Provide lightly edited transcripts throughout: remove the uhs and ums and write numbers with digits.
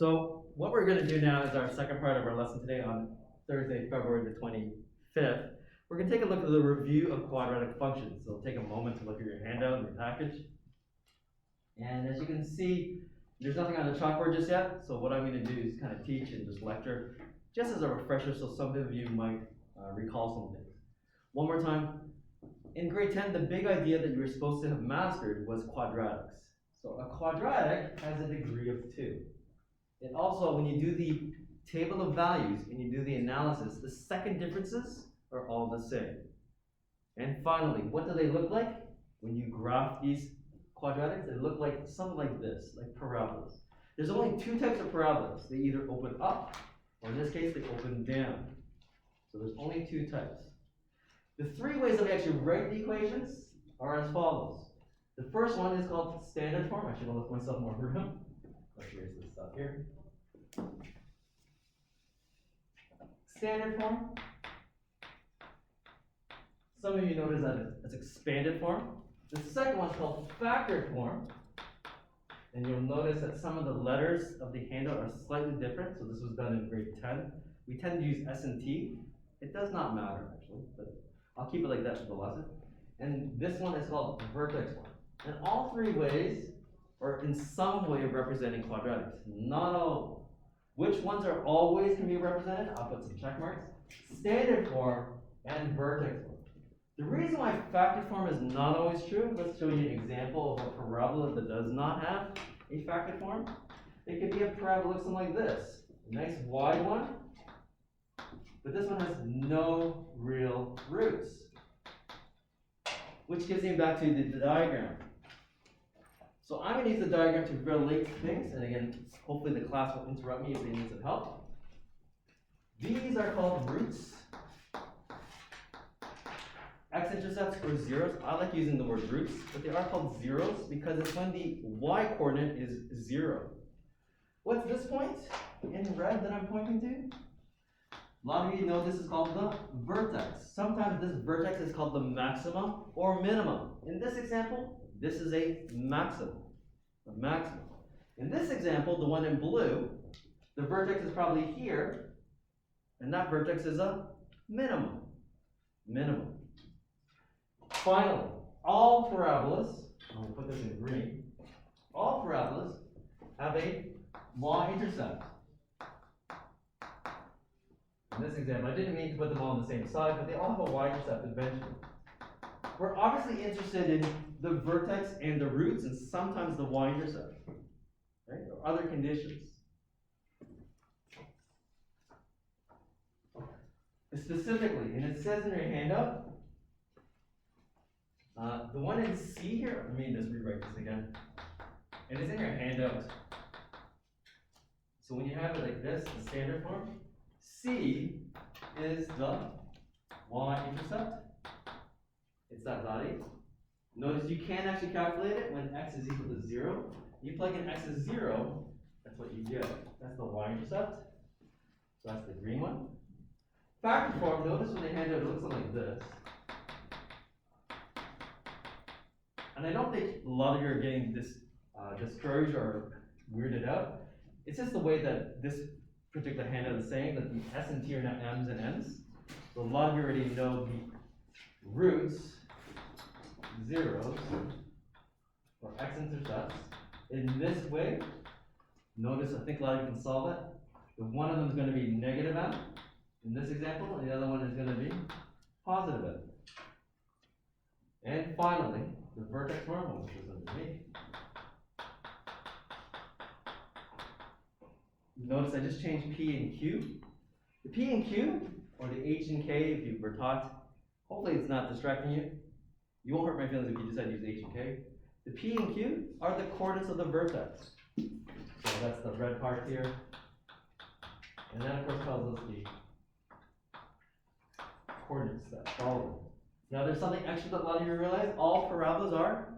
So what we're going to do now is our second part of our lesson today on Thursday, February the 25th. We're going to take a look at the review of quadratic functions. So take a moment to look at your handout and your package. And as you can see, there's nothing on the chalkboard just yet. So what I'm going to do is kind of teach and just lecture just as a refresher so some of you might recall some things. One more time. In grade 10, the big idea that you were supposed to have mastered was quadratics. So a quadratic has a degree of 2. It also, when you do the table of values and you do the analysis, the second differences are all the same. And finally, what do they look like? When you graph these quadratics, they look like something like this, like parabolas. There's only 2 types of parabolas. They either open up, or in this case, they open down. So there's only 2 types. The 3 ways that we actually write the equations are as follows. The first one is called standard form. I should have left myself more room. Let's erase this stuff here. Standard form. Some of you notice that it's expanded form. The second one is called factored form. And you'll notice that some of the letters of the handout are slightly different. So this was done in grade 10. We tend to use S and T. It does not matter actually, but I'll keep it like that for the lesson. And this one is called vertex form. And all 3 ways are in some way of representing quadratics. Not all. Which ones are always can be represented? I'll put some check marks. Standard form and vertex form. The reason why factored form is not always true, let's show you an example of a parabola that does not have a factored form. It could be a parabola something like this. A nice wide one, but this one has no real roots. Which gives me back to the diagram. So I'm going to use the diagram to relate things, and again, hopefully the class will interrupt me if they need some help. These are called roots. X-intercepts or zeros. I like using the word roots, but they are called zeros because it's when the y-coordinate is 0. What's this point in red that I'm pointing to? A lot of you know this is called the vertex. Sometimes this vertex is called the maximum or minimum. In this example, this is a maximum. A maximum. In this example, the one in blue, the vertex is probably here, and that vertex is a minimum. Minimum. Finally, all parabolas, I'm going to put this in green, all parabolas have a y-intercept. In this example, I didn't mean to put them all on the same side, but they all have a y-intercept eventually. We're obviously interested in the vertex and the roots and sometimes the y-intercept, right? Or other conditions. Specifically, and it says in your handout, the one in C here, let me just rewrite this again. It is in your handout. So when you have it like this, the standard form, C is the y-intercept. It's that value. Notice you can actually calculate it when x is equal to 0. You plug in x is 0, that's what you get. That's the y-intercept. So that's the green one. Factored form, notice when they hand it, it looks like this. And I don't think a lot of you are getting discouraged or weirded out. It's just the way that this particular handout is saying that the S and T are now M's and N's. So a lot of you already know the roots, zeros, or x-intercepts. In this way, notice I think a lot of you can solve it. The one of them is going to be negative M in this example, and the other one is going to be positive M. And finally, the vertex form, which is underneath. Notice I just changed P and Q. The P and Q, or the H and K if you were taught, hopefully it's not distracting you. You won't hurt my feelings if you decide to use H and K. The P and Q are the coordinates of the vertex. So that's the red part here. And that of course tells us the coordinates that follow. Now there's something extra that a lot of you realize. All parabolas are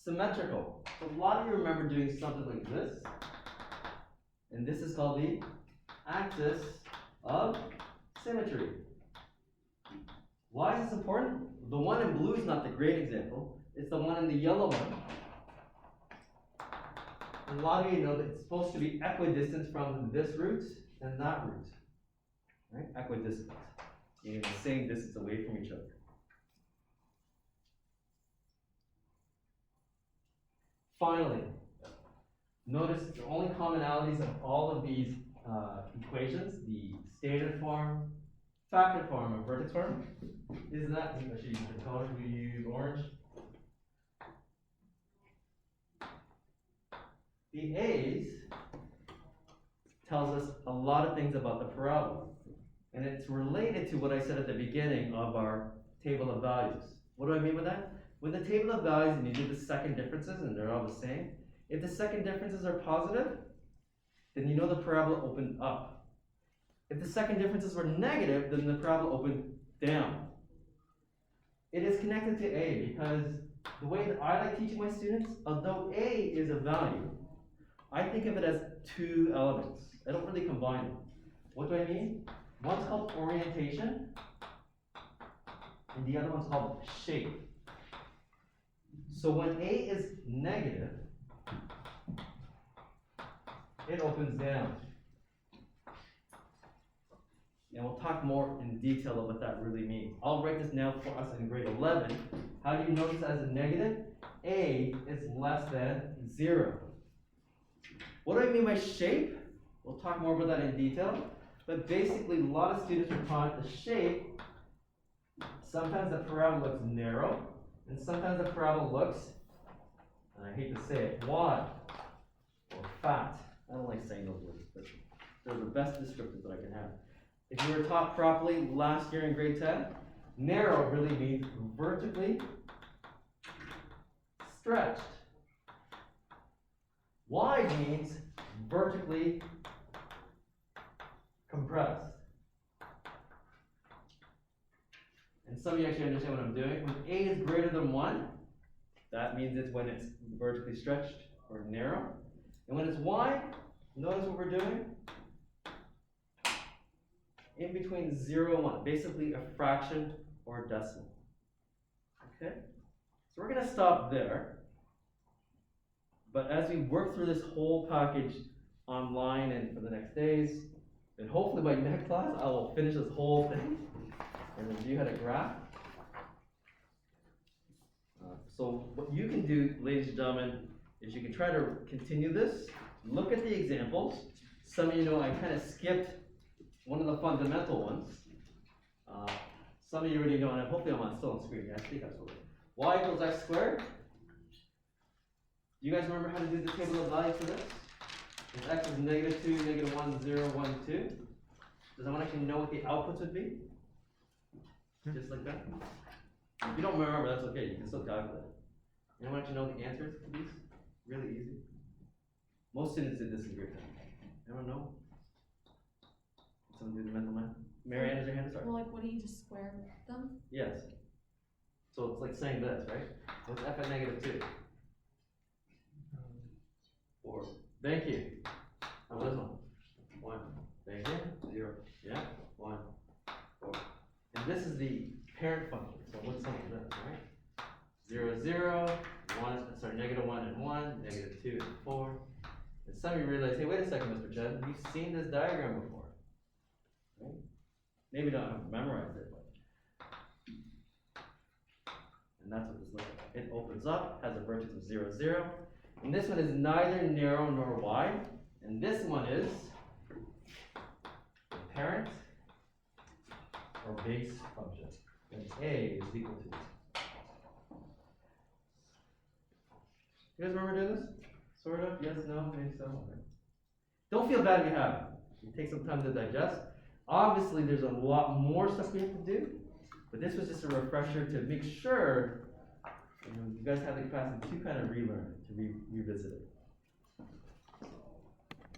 symmetrical. So a lot of you remember doing something like this. And this is called the axis of symmetry. Why is this important? The one in blue is not the great example. It's the one in the yellow one. a lot of you know that it's supposed to be equidistant from this root and that root, right? Equidistant, meaning the same distance away from each other. Finally, notice the only commonalities of all of these equations, the standard form, factor form, and vertex form, is that, actually use the color, we use orange. The A's tells us a lot of things about the parabola, and it's related to what I said at the beginning of our table of values. What do I mean by that? With the table of values and you do the second differences and they're all the same, if the second differences are positive, then you know the parabola opened up. If the second differences were negative, then the parabola opened down. It is connected to A because the way that I like teaching my students, although A is a value, I think of it as two elements. I don't really combine them. What do I mean? One's called orientation, and the other one's called shape. So when A is negative, it opens down. And we'll talk more in detail of what that really means. I'll write this now for us in grade 11. How do you notice as a negative? A is less than 0. What do I mean by shape? We'll talk more about that in detail. But basically, a lot of students are taught the shape. Sometimes the parabola looks narrow, and sometimes the parabola looks, and I hate to say it, wide or fat. I don't like saying those words, but they're the best descriptors that I can have. If you were taught properly last year in grade 10, narrow really means vertically stretched. Wide means vertically compressed. And some of you actually understand what I'm doing. When A is greater than 1, that means it's when it's vertically stretched or narrow. And when it's wide, notice what we're doing? In between 0 and 1, basically a fraction or a decimal. Okay? So we're going to stop there. But as we work through this whole package online and for the next days, and hopefully by next class, I will finish this whole thing and review how to graph. So what you can do, ladies and gentlemen, is you can try to continue this, look at the examples. Some of you know I kind of skipped one of the fundamental ones. Some of you already know, and hopefully I'm still on screen. I think I'm still there. Y equals x squared. Do you guys remember how to do the table of values for this? If x is -2, -1, 0, 1, 2. Does anyone actually know what the outputs would be? Just like that? If you don't remember, that's okay. You can still calculate. Anyone actually know the answers to these? Really easy. Most students did this in grade 10. Anyone know? Someone do the mental math? Mary Ann, is your hand? Sorry. Well, like, what do you just square them? Yes. So it's like saying this, right? What's f at -2? 4. Thank you. How about this one? 1. Thank you. 0. Yeah. 1. 4. And this is the parent function. So what's some of this, right? 0, 0. 1. Sorry, -1 and 1. -2 and 4. And some of you realize, hey, wait a second, Mr. Chen, you've seen this diagram before. Right? Maybe don't have memorized it, but. And that's what this looks like. It opens up, has a vertex of 0, 0. And this one is neither narrow nor wide. And this one is the parent or base function. And A is equal to. You guys remember doing this? Sort of? Yes, no, maybe so. Okay. Don't feel bad if you haven't. It takes some time to digest. Obviously, there's a lot more stuff we have to do, but this was just a refresher to make sure you guys have the capacity to kind of relearn it, to revisit it.